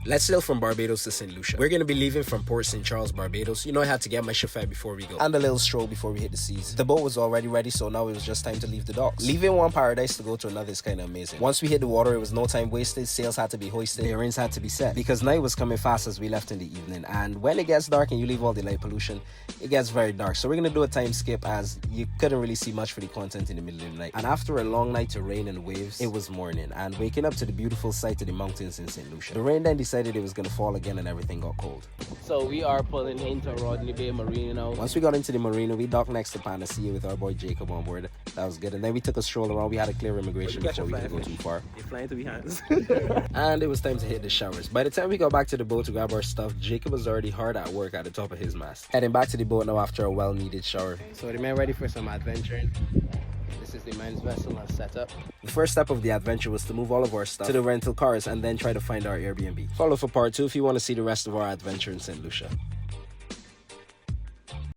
Let's sail from Barbados to St. Lucia. We're going to be leaving from Port St. Charles, Barbados. You know I had to get my ship before we go. And a little stroll before we hit the seas. The boat was already ready, so now it was just time to leave the docks. Leaving one paradise to go to another is kind of amazing. Once we hit the water, it was no time wasted. Sails had to be hoisted, bearings had to be set, because night was coming fast as we left in the evening. And when it gets dark and you leave all the light pollution, it gets very dark. So we're going to do a time skip, as you couldn't really see much for the content in the middle of the night. And after a long night of rain and waves, it was morning, and waking up to the beautiful sight of the mountains in St. Lucia. The rain then decided it was going to fall again, and everything got cold. So we are pulling into Rodney Bay Marina now. Once we got into the marina, we docked next to Panacea with our boy Jacob on board. That was good. And then we took a stroll around. We had to clear immigration before we could go too far. You're flying to be hands. And it was time to hit the showers. By the time we got back to the boat to grab our stuff, Jacob was already hard at work at the top of his mast. Heading back to the boat now after a well-needed shower. So the men ready for some adventuring. This is the men's vessel and setup. The first step of the adventure was to move all of our stuff to the rental cars and then try to find our Airbnb. Follow for part 2 if you want to see the rest of our adventure in St. Lucia.